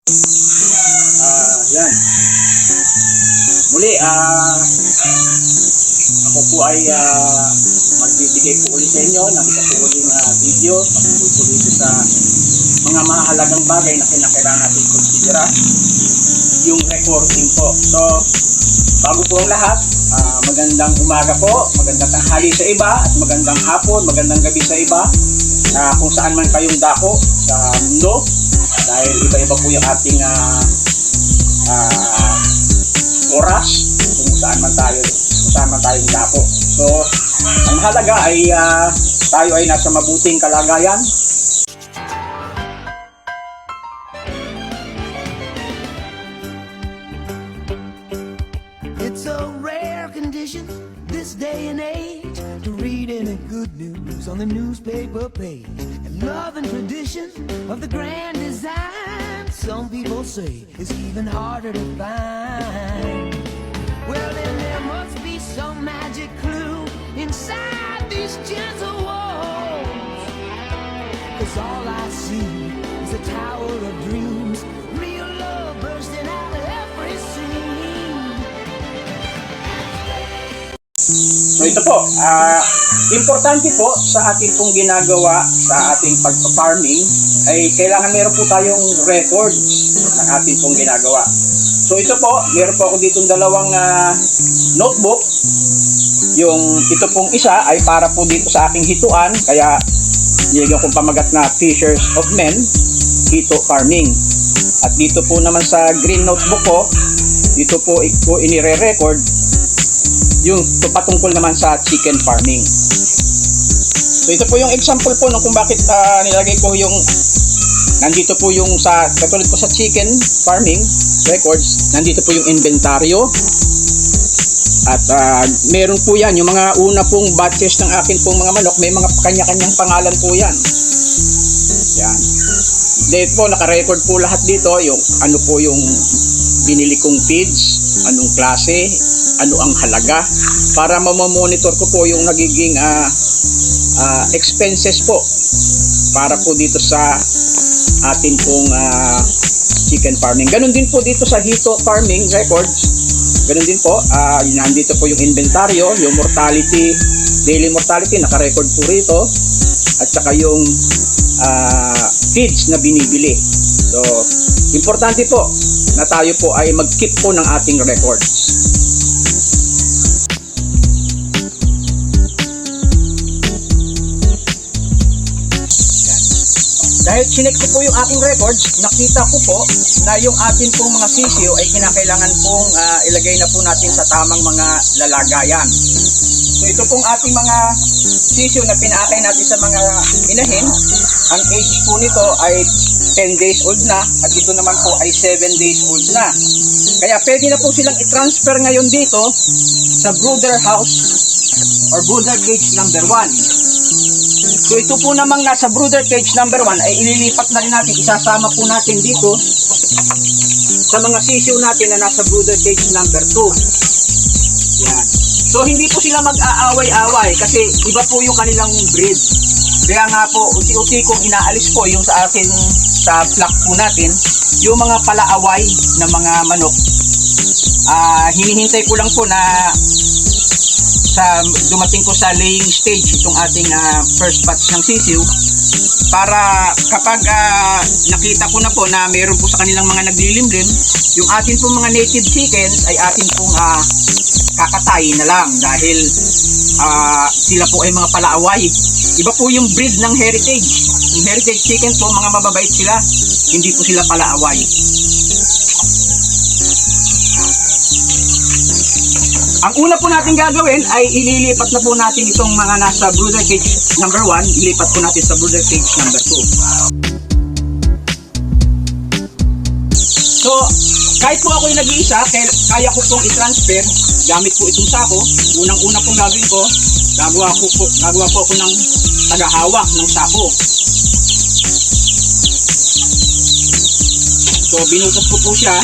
Yan. Muli, ako po ay magbibigay po ulit sa inyo ng isa po uling video pagtutuloy po dito sa mga mahalagang bagay na kinakailangan natin konsidera, yung recording po. So, bago po ang lahat, magandang umaga po, magandang tanghali sa iba, at magandang hapon, magandang gabi sa iba, kung saan man kayong dako sa mundo, dahil iba-iba po yung ating oras kung saan man tayong dako. So, ang mahalaga ay tayo ay nasa mabuting kalagayan. It's a rare condition this day and age to read any good news on the newspaper page. And love and tradition of the grand design, some people say, is even harder to find. Well, then there must be some magic clue inside these gentle walls, 'cause all I see is a tower of dreams, real love bursting out of every scene. So ito po, importante po sa ating pong ginagawa sa ating pagpa-farming ay kailangan meron po tayong records ng ating pong ginagawa. So ito po, meron po ako ditong dalawang notebook. Yung ito pong isa ay para po dito sa aking hituan, kaya nilagyan kong pamagat na Fishers of Men, Hito Farming. At dito po naman sa green notebook ko, dito po inire-record yung patungkol naman sa chicken farming. So ito po yung example po kung bakit nilagay ko yung nandito po yung sa katulad po sa chicken farming records, nandito po yung inventaryo. At meron po yan, yung mga una pong batches ng akin pong mga manok, may mga kanya-kanyang pangalan po yan. Yan. Dito po, naka-record po lahat dito, yung ano po yung binili kong feeds, anong klase, ano ang halaga, para mamamonitor ko po yung nagiging expenses po para po dito sa atin pong chicken farming. Ganun din po dito sa Hito Farming Records. Ganun din po, nandito po yung inventaryo, yung mortality, daily mortality, naka-record po rito, at saka yung feeds na binibili. So, importante po na tayo po ay mag-keep po ng ating records. Dahil chinek ko po yung aking records, nakita ko po na yung atin pong mga sisiyo ay kinakailangan pong ilagay na po natin sa tamang mga lalagayan. So ito pong ating mga sisiyo na pinaakay natin sa mga inahin, ang age po nito ay 10 days old na, at ito naman po ay 7 days old na. Kaya pwede na po silang i-transfer ngayon dito sa brooder house or brooder cage number 1. So ito po namang nasa brooder cage number 1 ay ililipat na rin natin, isasama po natin dito sa mga sisiyo natin na nasa brooder cage number 2. Yan. So hindi po sila mag-aaway-away kasi iba po yung kanilang breed. Kaya nga po, unti-unti kong inaalis po yung sa atin, sa flock po natin, yung mga palaaway na mga manok. Hinihintay ko lang po na dumating ko sa laying stage itong ating first batch ng sisiw, para kapag nakita ko na po na meron po sa kanilang mga naglilimlim, yung atin pong mga native chickens ay atin pong kakatay na lang, dahil sila po ay mga palaaway. Iba po yung breed ng heritage. Yung heritage chicken po, mga mababait sila, hindi po sila palaaway. Ang una po natin gagawin ay ililipat na po natin itong mga nasa brooder cage number 1, ilipat po natin sa brooder cage number 2. So, kahit po ako'y nag-iisa, kaya ko pong i-transfer gamit po itong sako. Unang-una pong gagawin ko, gagawa po ako ng tagahawak ng sako. So, binutas ko po siya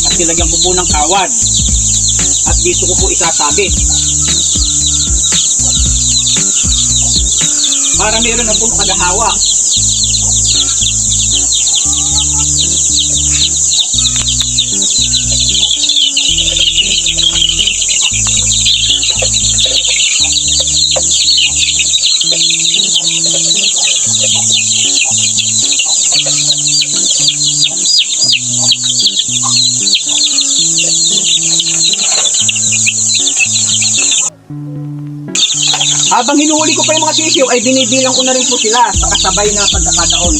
at nilagyan ko po ng kawad. At dito ko po isasabit para meron na pong tagahawak. Habang hinuhuli ko pa yung mga sisiw, ay binibilang ko na rin po sila sa kasabay na pagkakataon.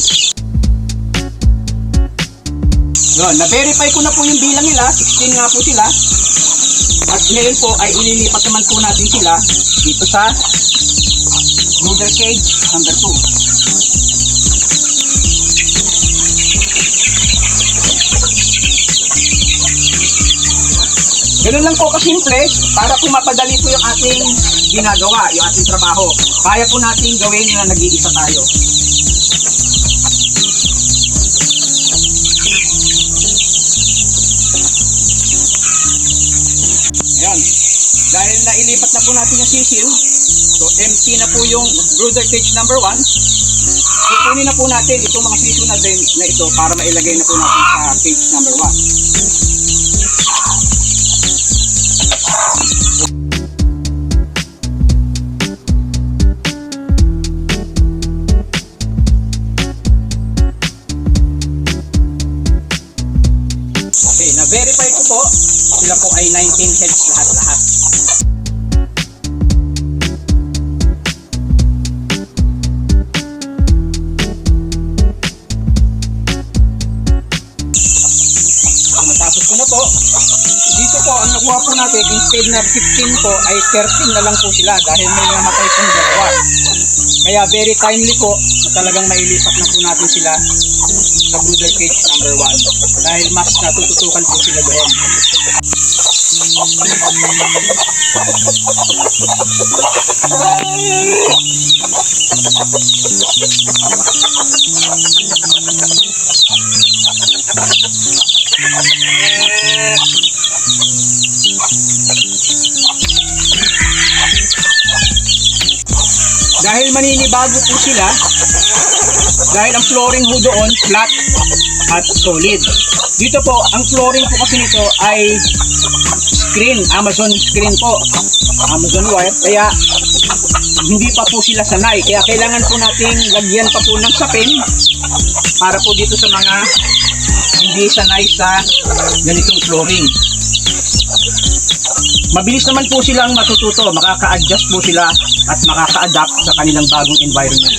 Yun, na-verify ko na po yung bilang nila, 16 nga po sila. At ngayon po ay ililipat naman po natin sila dito sa brooder cage number 2. Ganun lang po kasimple para po mapadali po yung ating ginagawa, yung ating trabaho. Kaya po natin gawin na nag-iisa tayo. Ayan. Dahil nailipat na po natin yung sisil, so empty na po yung brooder cage number 1. Kukunin na po natin itong mga sisil na ito para mailagay na po natin sa cage number 1. Okay, na-verify ko po, sila po ay 19 heads lahat-lahat. Matapos ko na po, dito po, ang nakuha po natin, instead na 15 po, ay 13 na lang po sila dahil may namatay pong dalawa. Kaya very timely po, na talagang mailipat na po natin sila sa brooder cage number 1 dahil mas natututukan po sila doon. Dahil maninibago po sila, dahil ang flooring ho doon flat at solid. Dito po, ang flooring po kasi nito ay screen, Amazon screen po, Amazon wire, kaya hindi pa po sila sanay. Kaya kailangan po nating lagyan pa po ng sapin para po dito sa mga hindi sanay sa ganitong flooring. Mabilis naman po silang matututo, makaka-adjust po sila at makaka-adapt sa kanilang bagong environment.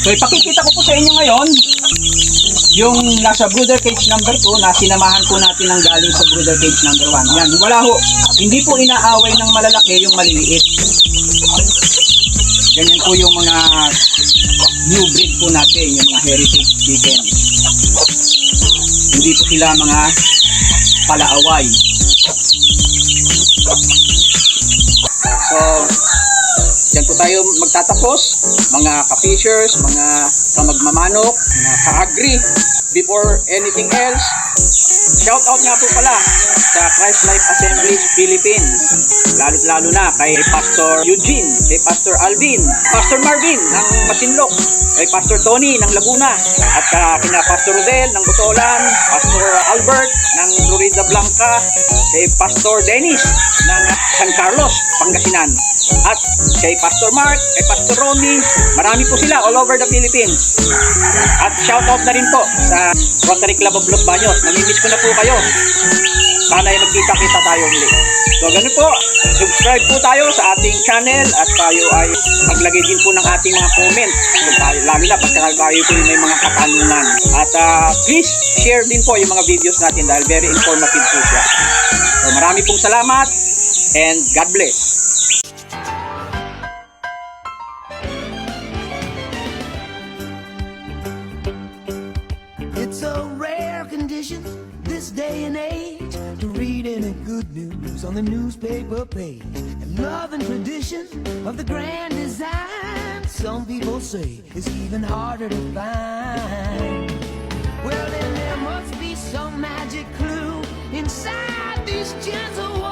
So ipakikita ko po sa inyo ngayon yung nasa brooder cage number 2 na sinamahan po natin ng galing sa brooder cage number 1. Yan, wala ho, hindi po inaaway ng malalaki yung maliliit. Ganyan po yung mga new breed po natin, yung mga heritage chicken. Hindi po sila mga palaaway. So, yan po tayo magtatapos. Mga ka-fishers, mga kamagmamanok, mga ka-agri. Before anything else, shout out nga po pala sa Christ Life Assemblies Philippines. Lalo na kay Pastor Eugene, kay Pastor Alvin, Pastor Marvin ng Masinloc, kay Pastor Tony ng Laguna, at kina Pastor Rodel ng Botolan, Pastor Albert ng Florida Blanca, kay Pastor Dennis ng San Carlos, Pangasinan, at kay Pastor Mark, kay Pastor Romy. Marami po sila all over the Philippines. At shout out na rin po sa Rotary Club of Los Baños. Namimiss ko na po kayo. Sana ay magkita-kita tayo ulit. So ganun po, subscribe po tayo sa ating channel at tayo ay maglagay din po ng ating mga comments. Lalo na pagka tayo po may mga katanungan. At please share din po yung mga videos natin dahil very informative po siya. So marami pong salamat and God bless. It's a rare condition this day and age to read any good news on the newspaper page. And love and tradition of the grand design, some people say, is even harder to find. Well, then there must be some magic clue inside these gentle